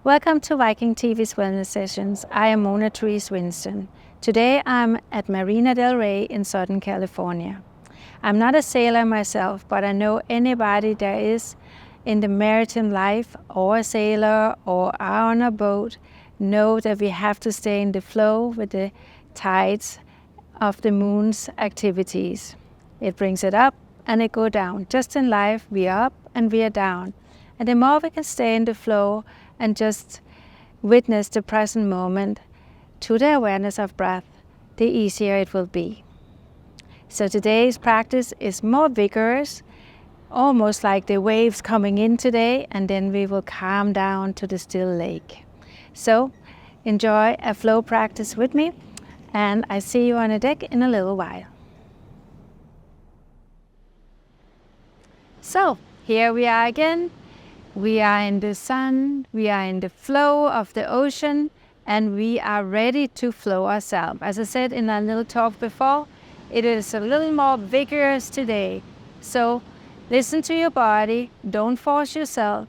Welcome to Viking.TV's Wellness Sessions. I am Mona Therese Winston. Today I'm at Marina del Rey in Southern California. I'm not a sailor myself, but I know anybody that is in the maritime life or a sailor or are on a boat know that we have to stay in the flow with the tides of the moon's activities. It brings it up and it goes down. Just in life, we are up and we are down. And the more we can stay in the flow and just witness the present moment to the awareness of breath, the easier it will be. So today's practice is more vigorous, almost like the waves coming in today, and then we will calm down to the still lake. So enjoy a flow practice with me, and I see you on the deck in a little while. So here we are again. We are in the sun, we are in the flow of the ocean, and we are ready to flow ourselves. As I said in our little talk before, it is a little more vigorous today. So listen to your body, don't force yourself.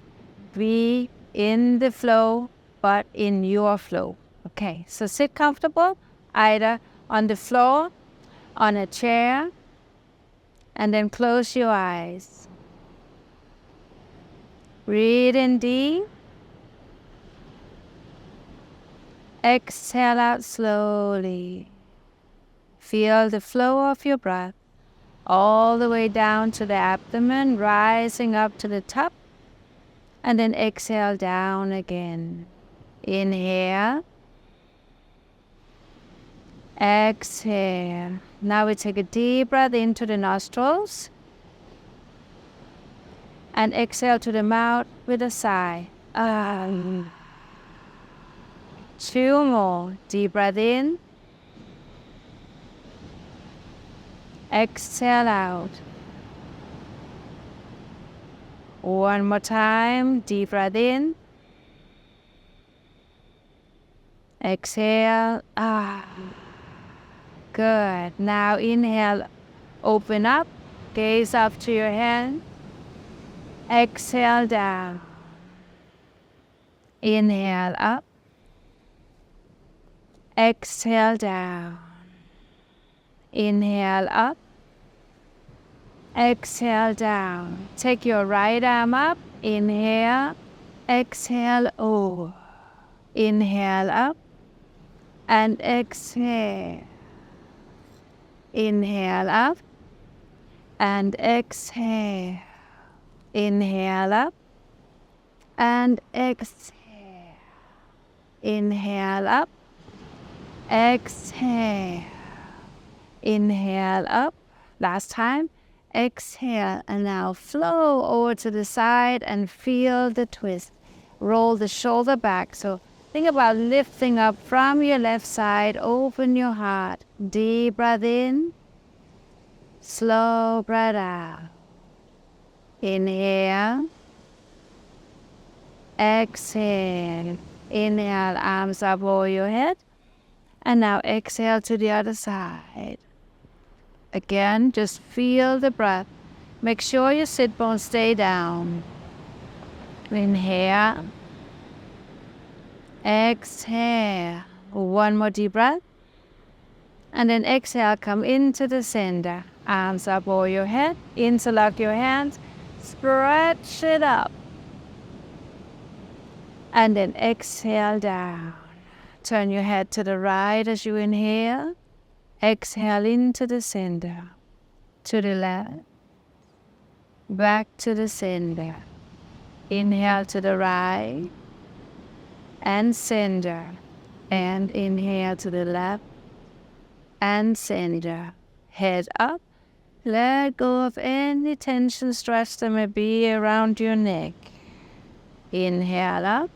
Be in the flow, but in your flow. Okay, so sit comfortable, either on the floor, on a chair, and then close your eyes. Breathe in deep. Exhale out slowly. Feel the flow of your breath all the way down to the abdomen, rising up to the top, and then exhale down again. Inhale. Exhale. Now we take a deep breath into the nostrils and exhale to the mouth with a sigh. Two more. Deep breath in. Exhale out. One more time. Deep breath in. Exhale. Good. Now inhale. Open up. Gaze up to your hand. Exhale down. Inhale up. Exhale down. Inhale up. Exhale down. Take your right arm up. Inhale. Exhale over. Inhale up. And exhale. Inhale up. And exhale. Inhale up and exhale. Inhale up, exhale. Inhale up. Last time. Exhale, and now flow over to the side and feel the twist. Roll the shoulder back. So think about lifting up from your left side. Open your heart. Deep breath in. Slow breath out. Inhale. Exhale. Inhale, arms up over your head. And now exhale to the other side. Again, just feel the breath. Make sure your sit bones stay down. Inhale. Exhale. One more deep breath. And then exhale, come into the center. Arms up over your head. Interlock your hands. Stretch it up. And then exhale down. Turn your head to the right as you inhale. Exhale into the center. To the left. Back to the center. Inhale to the right. And center. And inhale to the left. And center. Head up. Let go of any tension, stress that may be around your neck. Inhale up.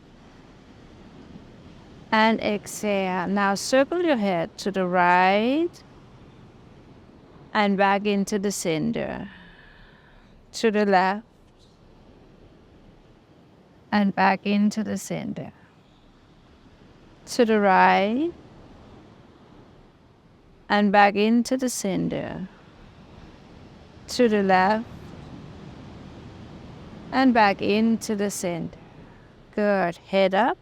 And exhale. Now circle your head to the right. And back into the center. To the left. And back into the center. To the right. And back into the center. To the left. And back into the center. Good. Head up.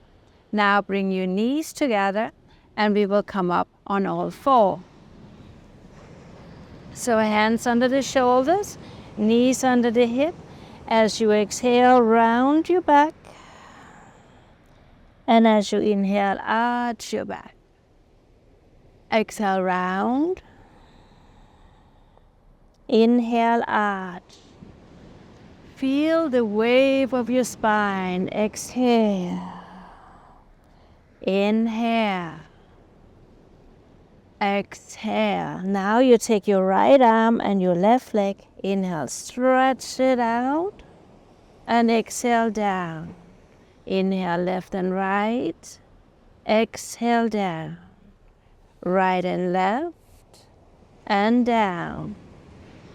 Now bring your knees together and we will come up on all four. So hands under the shoulders, knees under the hip. As you exhale, round your back. And as you inhale, arch your back. Exhale, round. Inhale, arch. Feel the wave of your spine. Exhale. Inhale. Exhale. Now you take your right arm and your left leg. Inhale, stretch it out. And exhale, down. Inhale, left and right. Exhale, down. Right and left. And down.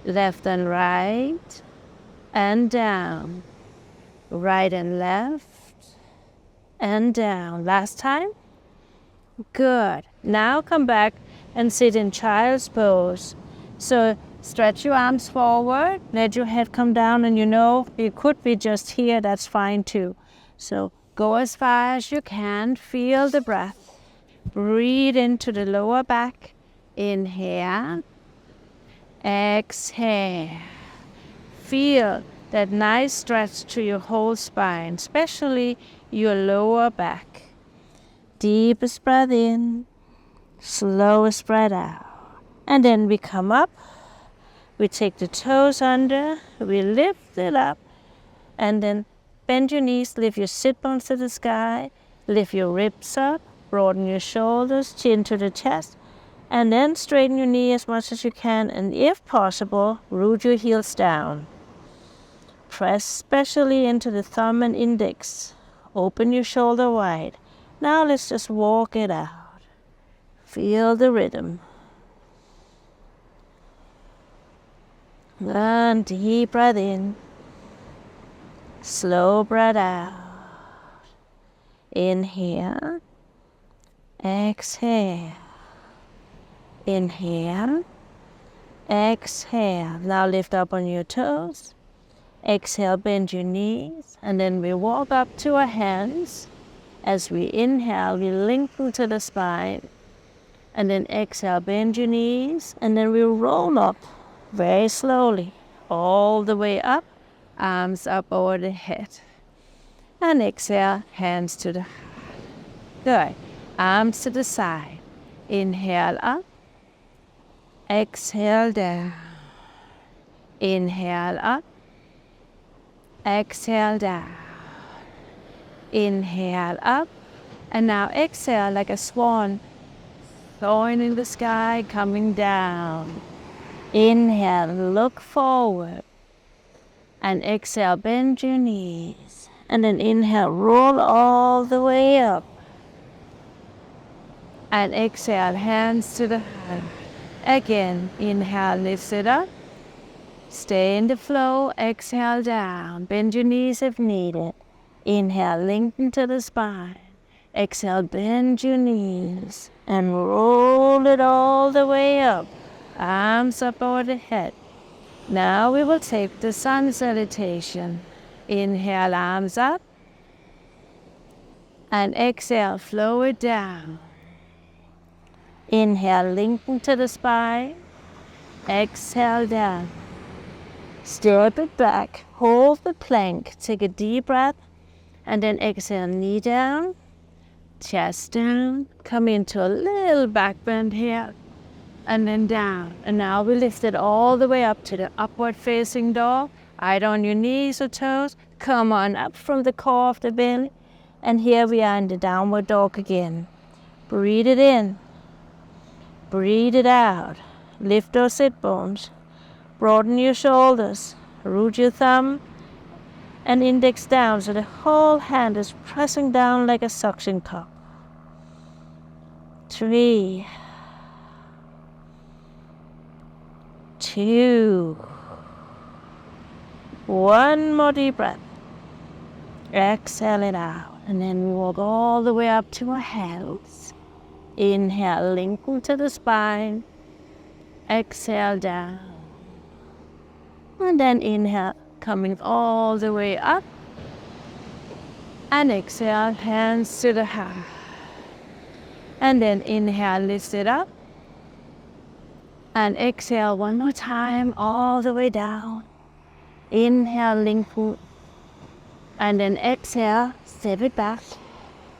Left and right. And down. Right and left. And down. Last time. Good. Now come back and sit in child's pose. So stretch your arms forward, let your head come down, and you know it could be just here, that's fine too. So go as far as you can, feel the breath. Breathe into the lower back. Inhale. Exhale. Feel that nice stretch to your whole spine, especially your lower back. Deepest breath in, slowest breath out. And then we come up, we take the toes under, we lift it up, and then bend your knees, lift your sit bones to the sky, lift your ribs up, broaden your shoulders, chin to the chest, and then straighten your knee as much as you can, and if possible, root your heels down. Press especially into the thumb and index. Open your shoulder wide. Now let's just walk it out. Feel the rhythm. And deep breath in. Slow breath out. Inhale. Exhale. Inhale. Exhale. Now lift up on your toes. Exhale, bend your knees. And then we walk up to our hands. As we inhale, we lengthen to the spine. And then exhale, bend your knees. And then we roll up very slowly, all the way up, arms up over the head. And exhale, hands to the heart. Good. Arms to the side. Inhale up. Exhale down. Inhale up. Exhale down. Inhale up. And now exhale like a swan, soaring in the sky, coming down. Inhale, look forward. And exhale, bend your knees. And then inhale, roll all the way up. And exhale, hands to the heart. Again, inhale, lift it up. Stay in the flow, exhale down. Bend your knees if needed. Inhale, lengthen to the spine. Exhale, bend your knees. And roll it all the way up. Arms up over the head. Now we will take the sun salutation. Inhale, arms up. And exhale, flow it down. Inhale, lengthen to the spine. Exhale, down. Step it back, hold the plank, take a deep breath, and then exhale, knee down, chest down, come into a little back bend here, and then down. And now we lift it all the way up to the upward facing dog, either on your knees or toes. Come on up from the core of the belly, and here we are in the downward dog again. Breathe it in, breathe it out, lift those sit bones. Broaden your shoulders, root your thumb and index down so the whole hand is pressing down like a suction cup. 3, 2, 1 more deep breath. Exhale it out, and then we walk all the way up to our hands. Inhale, lengthen to the spine. Exhale down. And then inhale, coming all the way up. And exhale, hands to the heart. And then inhale, lift it up. And exhale one more time, all the way down. Inhale, lengthen. And then exhale, step it back.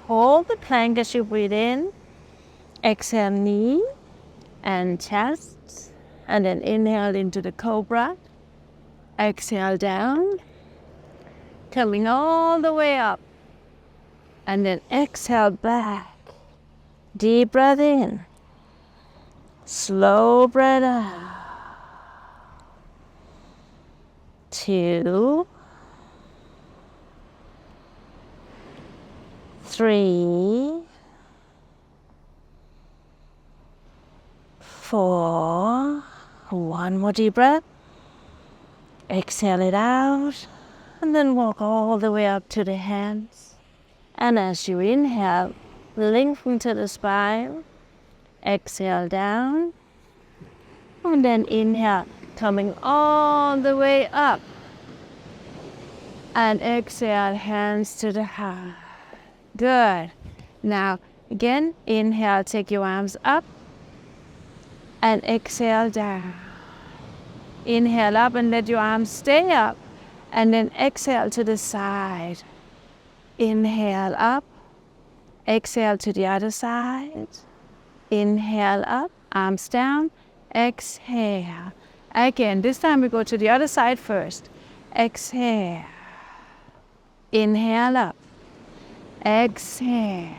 Hold the plank as you breathe in. Exhale, knee and chest. And then inhale into the cobra. Exhale down. Coming all the way up. And then exhale back. Deep breath in. Slow breath out. 2, 3, 4. One more deep breath. Exhale it out. And then walk all the way up to the hands. And as you inhale, lengthen to the spine. Exhale down. And then inhale, coming all the way up. And exhale, hands to the heart. Good. Now, again, inhale, take your arms up. And exhale down. Inhale up and let your arms stay up. And then exhale to the side. Inhale up. Exhale to the other side. Inhale up, arms down. Exhale. Again, this time we go to the other side first. Exhale. Inhale up. Exhale.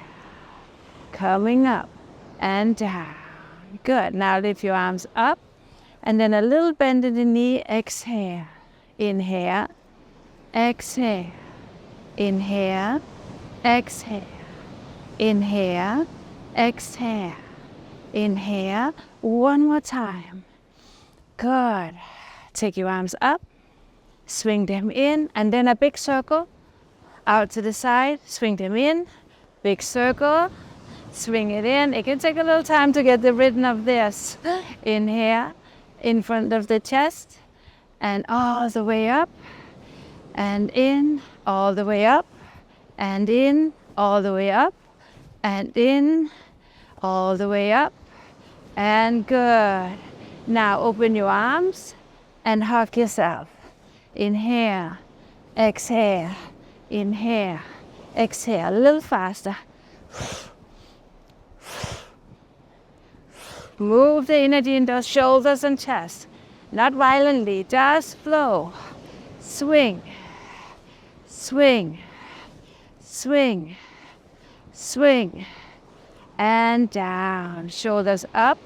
Coming up and down. Good. Now lift your arms up. And then a little bend in the knee. Exhale. Inhale. Exhale. Inhale. Exhale. Inhale. Exhale. Inhale. One more time. Good. Take your arms up. Swing them in. And then a big circle. Out to the side. Swing them in. Big circle. Swing it in. It can take a little time to get the rhythm of this. Inhale. In front of the chest. And all the way up. And in. All the way up. And in. All the way up. And in. All the way up. And good. Now open your arms and hug yourself. Inhale. Exhale. Inhale. Exhale. A little faster. Move the energy into shoulders and chest. Not violently, just flow. Swing. Swing. Swing. Swing. And down. Shoulders up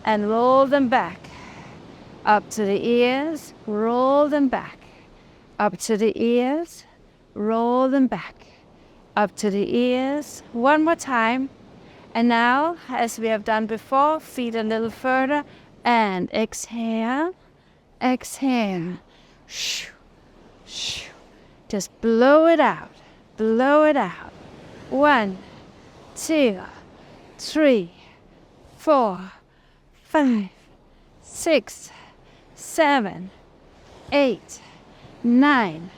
and roll them back. Up to the ears, roll them back. Up to the ears, roll them back. Up to the ears. One more time. And now, as we have done before, feet a little further. And exhale. Exhale. Shoo, shoo. Just blow it out. Blow it out. 1, 2, 3, 4, 5, 6, 7, 8, 9,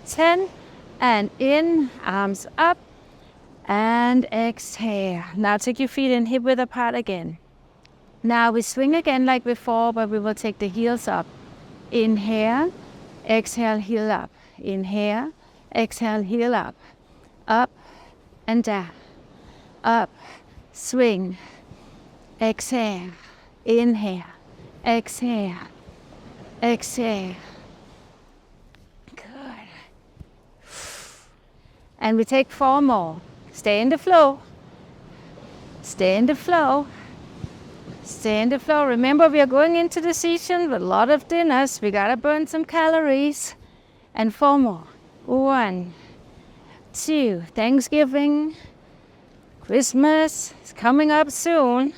10. And in, arms up. And exhale. Now take your feet and hip width apart again. Now we swing again like before, but we will take the heels up. Inhale, exhale, heel up. Inhale, exhale, heel up. Up and down. Up, swing. Exhale, inhale, exhale, exhale. Good. And we take 4 more. Stay in the flow. Stay in the flow. Stay in the flow. Remember, we are going into the season with a lot of dinners. We gotta burn some calories. And 4 more. 1, 2. Thanksgiving. Christmas is coming up soon.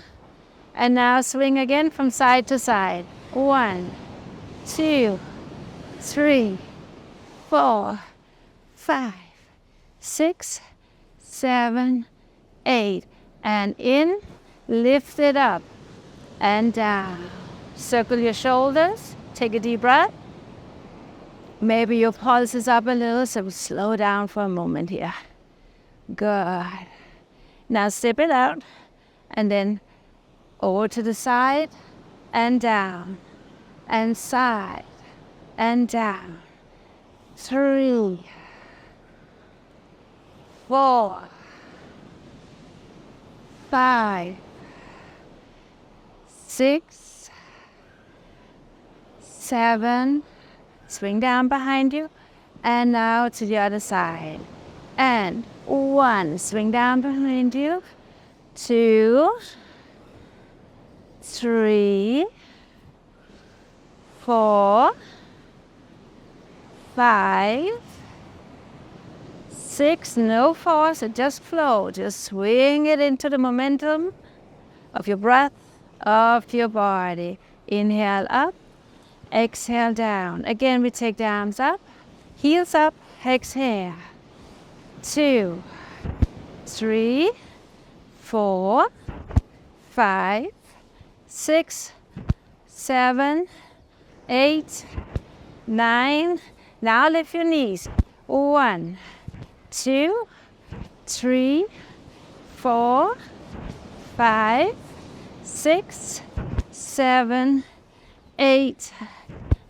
And now swing again from side to side. 1, 2, 3, 4, 5, 6, 7, 8. And in, lift it up and down. Circle your shoulders. Take a deep breath. Maybe your pulse is up a little, so slow down for a moment here. Good. Now step it out, and then over to the side, and down, and side, and down. 3, 4, 5, 6, 7, swing down behind you, and now to the other side. And 1, swing down behind you, 2, 3, 4, 5, 6, no force, it just flow. Just swing it into the momentum of your breath, of your body. Inhale up, exhale down. Again, we take the arms up, heels up, exhale. 2, 3, 4, 5, 6, 7, 8, 9. Now lift your knees. 1, 2, 3, 4, 5, 6, 7, 8,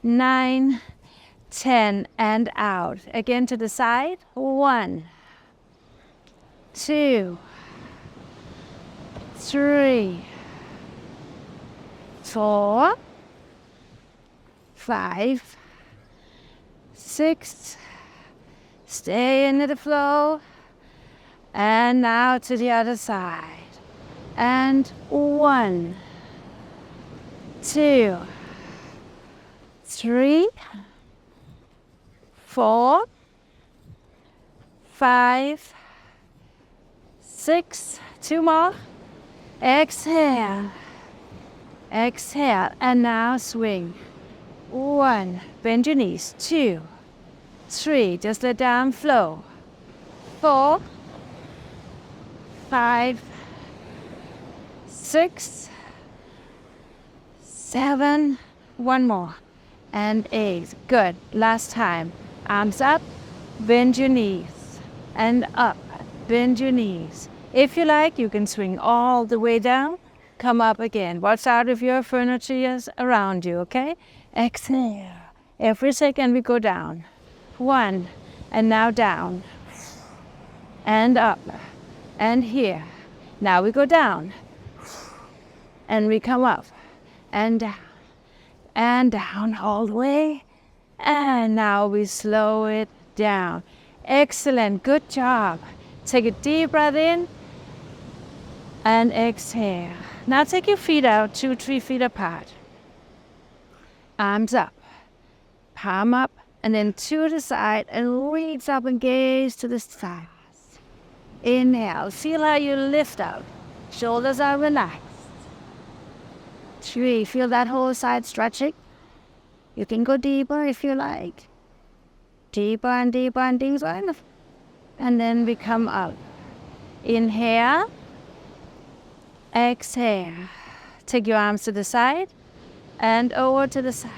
9, 10, and out. Again to the side. 1, 2, 3, 4, 5, 6, stay into the flow, and now to the other side. And 1, 2, 3, 4, 5, 6, 2 more. Exhale, exhale, and now swing. 1, bend your knees. 2, 3, just let down flow. 4, 5, 6, 7, 1 more, and 8. Good. Last time. Arms up, bend your knees, and up, bend your knees. If you like, you can swing all the way down, come up again. Watch out if your furniture is around you, okay? Exhale. Every second we go down. 1, and now down, and up, and here. Now we go down, and we come up, and down all the way. And now we slow it down. Excellent, good job. Take a deep breath in, and exhale. Now take your feet out 2, 3 feet apart. Arms up, palm up, and then to the side, and reach up and gaze to the stars. Inhale, feel how you lift out. Shoulders are relaxed. 3, feel that whole side stretching. You can go deeper if you like. Deeper and deeper and deeper. And then we come up. Inhale. Exhale. Take your arms to the side and over to the side.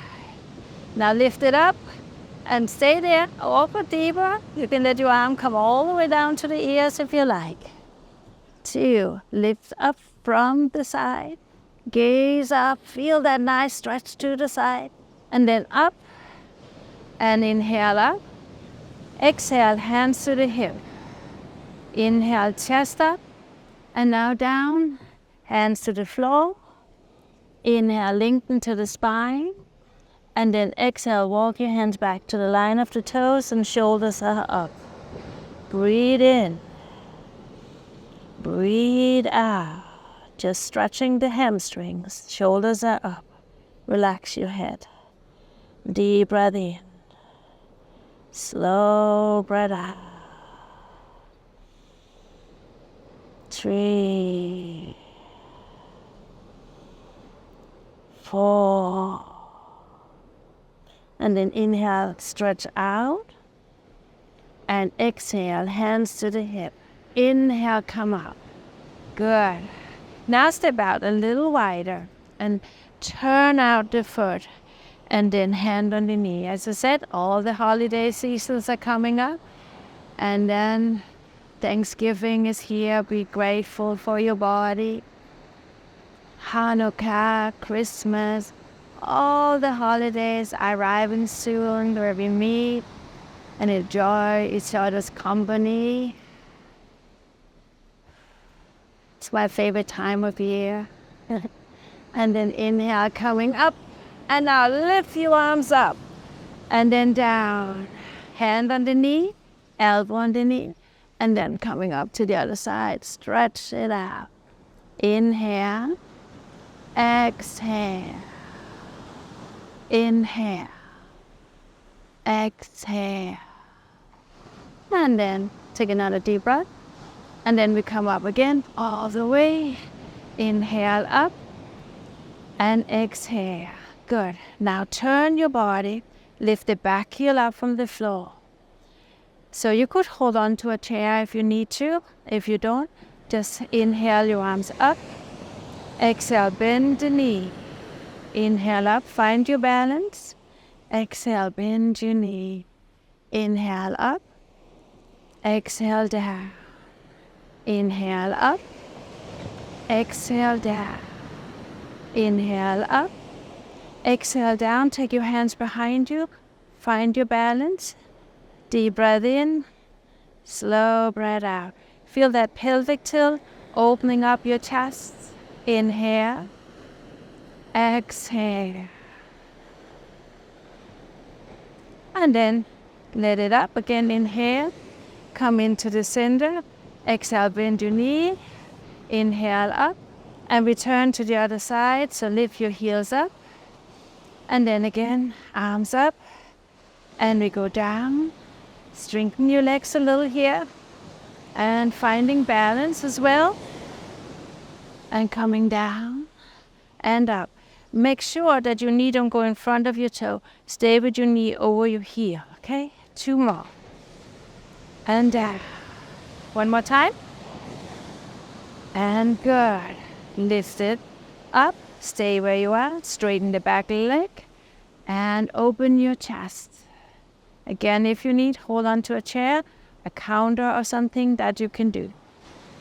Now lift it up and stay there. Over deeper. You can let your arm come all the way down to the ears if you like. 2, lift up from the side. Gaze up. Feel that nice stretch to the side. And then up, and inhale up. Exhale, hands to the hip. Inhale, chest up, and now down, hands to the floor. Inhale, lengthen to the spine, and then exhale, walk your hands back to the line of the toes and shoulders are up. Breathe in, breathe out, just stretching the hamstrings, shoulders are up. Relax your head. Deep breath in, slow breath out. 3, 4, and then inhale, stretch out, and exhale, hands to the hip. Inhale, come up. Good. Now step out a little wider and turn out the foot. and then hand on the knee. As I said, all the holiday seasons are coming up, and then Thanksgiving is here. Be grateful for your body. Hanukkah, Christmas, all the holidays are arriving soon, where we meet and enjoy each other's company. It's my favorite time of year. And then inhale, coming up. And now lift your arms up. And then down. Hand on the knee, elbow on the knee. And then coming up to the other side. Stretch it out. Inhale. Exhale. Inhale. Exhale. And then take another deep breath. And then we come up again, all the way. Inhale up. And exhale. Good. Now turn your body. Lift the back heel up from the floor. So you could hold on to a chair if you need to. If you don't, just inhale your arms up. Exhale, bend the knee. Inhale up, find your balance. Exhale, bend your knee. Inhale up. Exhale down. Inhale up. Exhale down. Inhale up. Exhale down. Take your hands behind you. Find your balance. Deep breath in. Slow breath out. Feel that pelvic tilt opening up your chest. Inhale. Exhale. And then let it up again. Inhale. Come into the center. Exhale, bend your knee. Inhale up. And return to the other side. So lift your heels up. And then again, arms up. And we go down. Strengthen your legs a little here. And finding balance as well. And coming down and up. Make sure that your knee don't go in front of your toe. Stay with your knee over your heel, okay? 2 more. And down. 1 more time. And good. Lift it up. Stay where you are. Straighten the back leg. And open your chest. Again, if you need, hold on to a chair, a counter or something that you can do.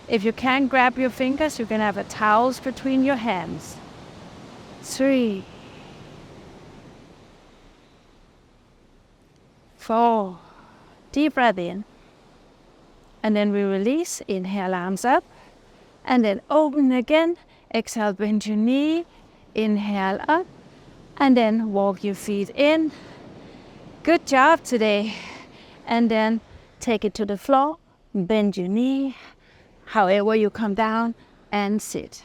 If you can't grab your fingers, you can have a towel between your hands. 3, 4. Deep breath in. And then we release. Inhale, arms up. And then open again. Exhale, bend your knee. Inhale up. And then walk your feet in. Good job today. And then take it to the floor. Bend your knee. However you come down and sit.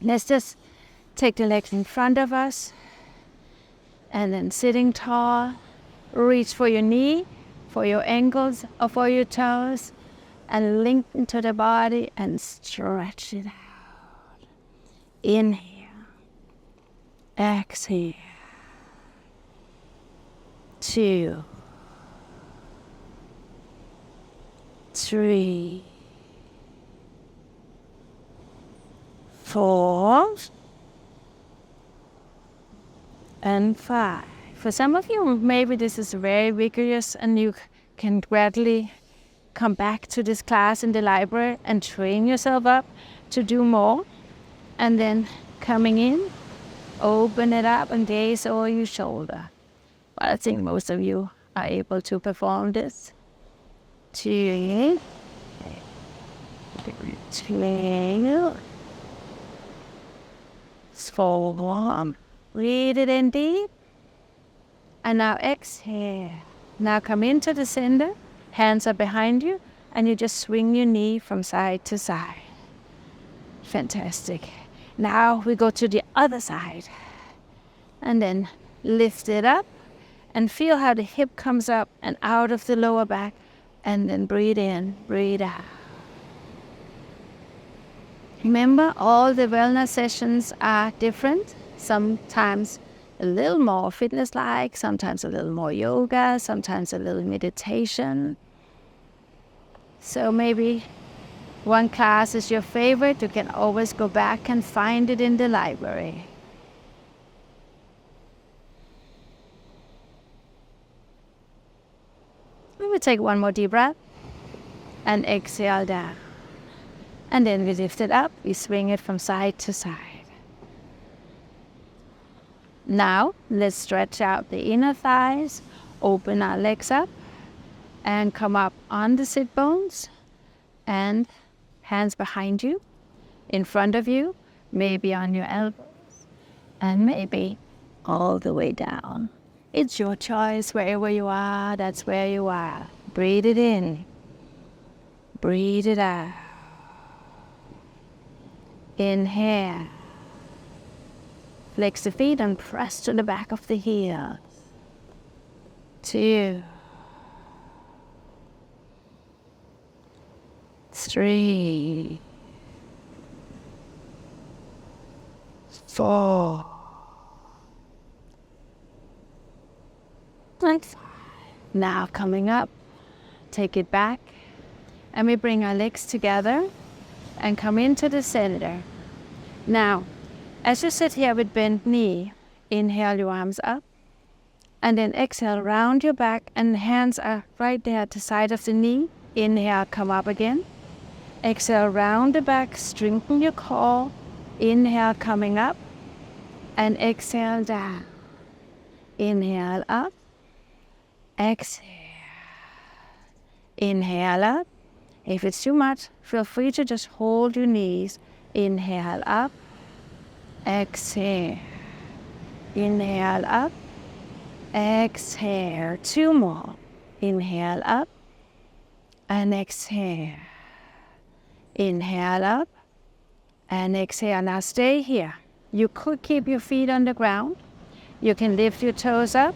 Let's just take the legs in front of us. And then sitting tall. Reach for your knee, for your ankles, or for your toes. And link into the body and stretch it out. Inhale. Exhale. 2, 3, 4, and 5. For some of you, maybe this is very vigorous and you can gradually come back to this class in the library and train yourself up to do more. And then coming in, open it up and gaze over your shoulder. But I think most of you are able to perform this. 2, 3, 4. Breathe it in deep. And now exhale. Now come into the center. Hands are behind you. And you just swing your knee from side to side. Fantastic. Now we go to the other side. And then lift it up. And feel how the hip comes up and out of the lower back. And then breathe in, breathe out. Remember, all the wellness sessions are different. Sometimes a little more fitness-like, sometimes a little more yoga, sometimes a little meditation. So maybe one class is your favorite. You can always go back and find it in the library. Take one more deep breath and exhale down. And then we lift it up, we swing it from side to side. Now, let's stretch out the inner thighs, open our legs up, and come up on the sit bones, and hands behind you, in front of you, maybe on your elbows, and maybe all the way down. It's your choice. Wherever you are, that's where you are. Breathe it in. Breathe it out. Inhale. Flex the feet and press to the back of the heels. 2, 3, 4, and 5. Now coming up, take it back, and we bring our legs together and come into the center. Now, as you sit here with bent knee, inhale your arms up, and then exhale, round your back, and hands are right there at the side of the knee. Inhale, come up again. Exhale, round the back, strengthen your core. Inhale, coming up, and exhale down. Inhale up, exhale. Inhale up. If it's too much, feel free to just hold your knees. Inhale up, exhale. Inhale up, exhale. 2 more. Inhale up and exhale. Inhale up and exhale. Now stay here. You could keep your feet on the ground. You can lift your toes up.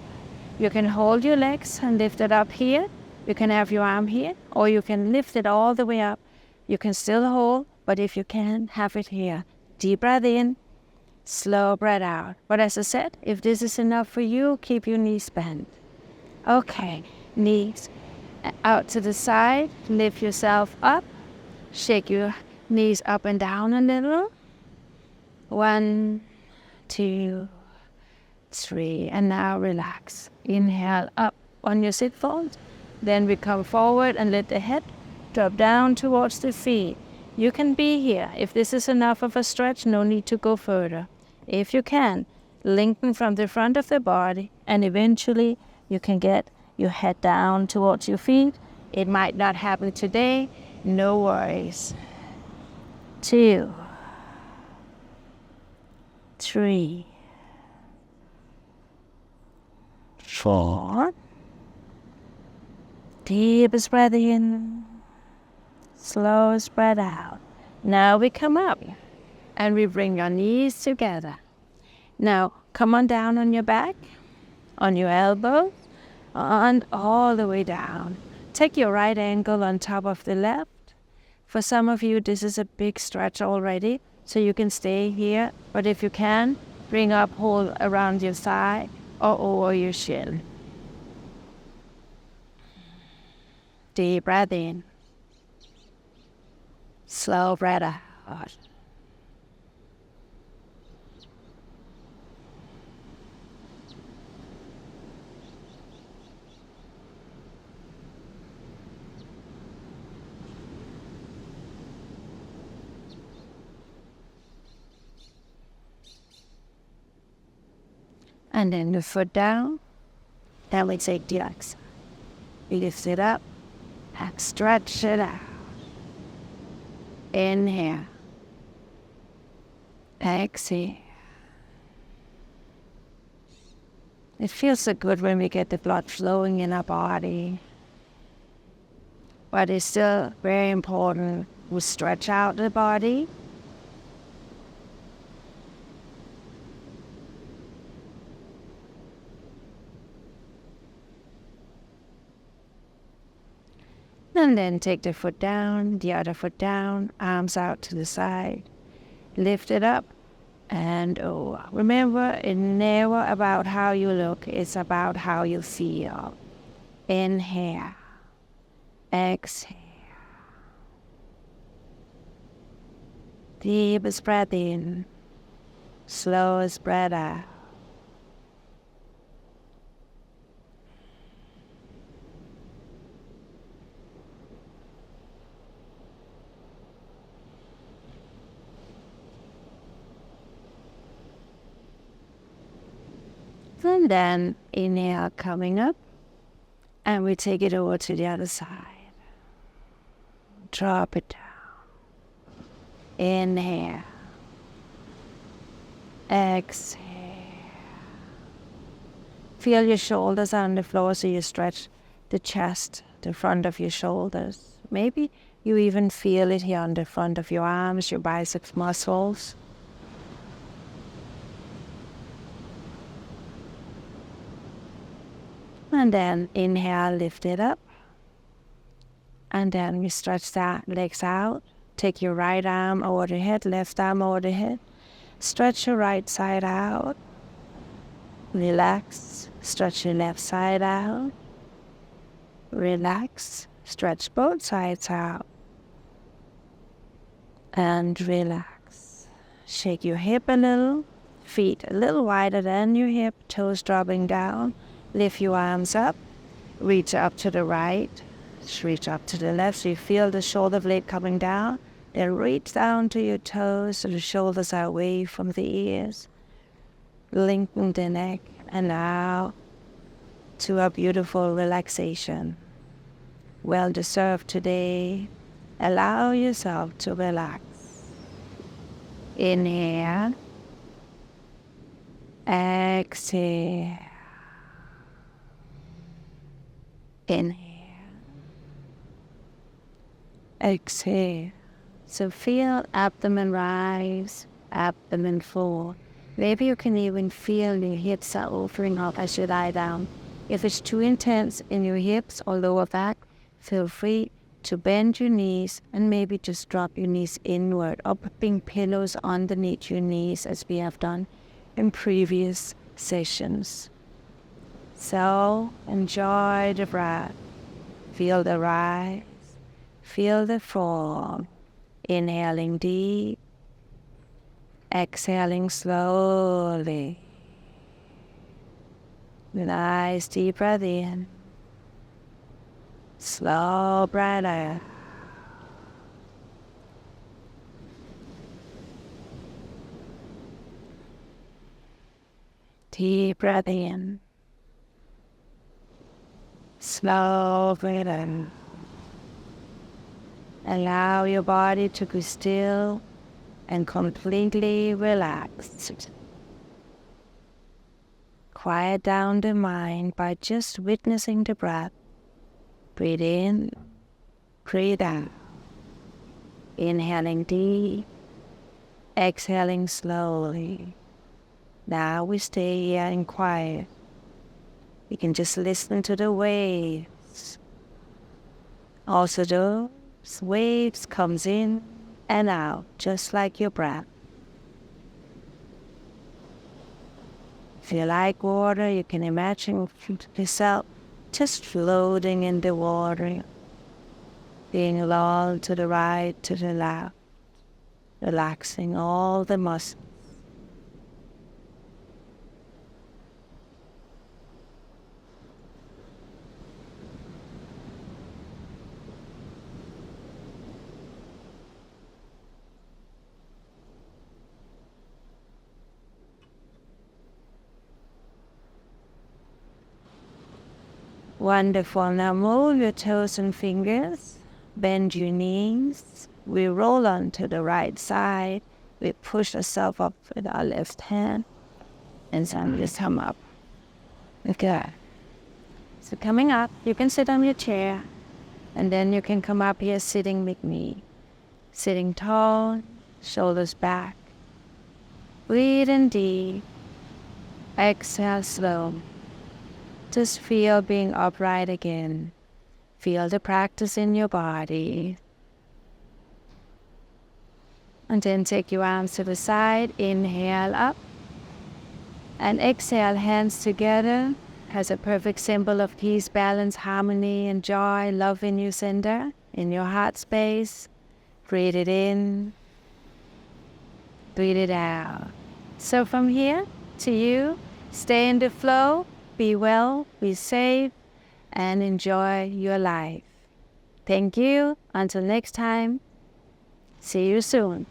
You can hold your legs and lift it up here. You can have your arm here, or you can lift it all the way up. You can still hold, but if you can, have it here. Deep breath in, slow breath out. But as I said, if this is enough for you, keep your knees bent. Okay, knees out to the side, lift yourself up, shake your knees up and down a little. 1, 2, 3, and now relax. Inhale up on your sit bones. Then we come forward and let the head drop down towards the feet. You can be here. If this is enough of a stretch, no need to go further. If you can, lengthen from the front of the body, and eventually you can get your head down towards your feet. It might not happen today, no worries. 2, 3, 4. Deepest breath in, slowest breath out. Now we come up and we bring your knees together. Now come on down on your back, on your elbow, and all the way down. Take your right ankle on top of the left. For some of you, this is a big stretch already, so you can stay here. But if you can, bring up, hold around your thigh or over your shin. Deep breath in. Slow breath out. And then the foot down. Then we take the legs. Lift it up. And stretch it out. Inhale. Exhale. It feels so good when we get the blood flowing in our body. But it's still very important we stretch out the body. And then take the foot down, the other foot down, arms out to the side. Lift it up and over. Remember, it's never about how you look, it's about how you feel. Inhale. Exhale. Deepest breath in. Slowest breath out. And then inhale, coming up. And we take it over to the other side. Drop it down. Inhale. Exhale. Feel your shoulders on the floor, so you stretch the chest, the front of your shoulders. Maybe you even feel it here on the front of your arms, your biceps muscles. And then inhale, lift it up. And then we stretch the legs out. Take your right arm over the head, left arm over the head. Stretch your right side out. Relax. Stretch your left side out. Relax. Stretch both sides out. And relax. Shake your hip a little. Feet a little wider than your hip. Toes dropping down. Lift your arms up. Reach up to the right. Reach up to the left so you feel the shoulder blade coming down. Then reach down to your toes so the shoulders are away from the ears. Lengthen the neck. And now to a beautiful relaxation. Well deserved today. Allow yourself to relax. Inhale. Exhale. Inhale. Exhale. So feel abdomen rise, abdomen fall. Maybe you can even feel your hips are opening up as you lie down. If it's too intense in your hips or lower back, feel free to bend your knees and maybe just drop your knees inward or putting pillows underneath your knees as we have done in previous sessions. So enjoy the breath. Feel the rise, feel the fall. Inhaling deep, exhaling slowly. Nice deep breath in. Slow breath out. Deep breath in. Slow breath out. Allow your body to be still and completely relaxed. Quiet down the mind by just witnessing the breath. Breathe in, breathe out. Inhaling deep, exhaling slowly. Now we stay here in quiet. You can just listen to the waves. Also those waves comes in and out, just like your breath. If you like water, you can imagine yourself just floating in the water, being lulled to the right, to the left, relaxing all the muscles. Wonderful. Now move your toes and fingers. Bend your knees. We roll onto the right side. We push ourselves up with our left hand. And then we come up. Okay. So coming up, you can sit on your chair. And then you can come up here sitting with me. Sitting tall, shoulders back. Breathe in deep. Exhale slow. Just feel being upright again. Feel the practice in your body. And then take your arms to the side. Inhale up. And exhale, hands together as a perfect symbol of peace, balance, harmony, and joy, love in your center, in your heart space. Breathe it in. Breathe it out. So from here to you, stay in the flow. Be well, be safe, and enjoy your life. Thank you. Until next time. See you soon.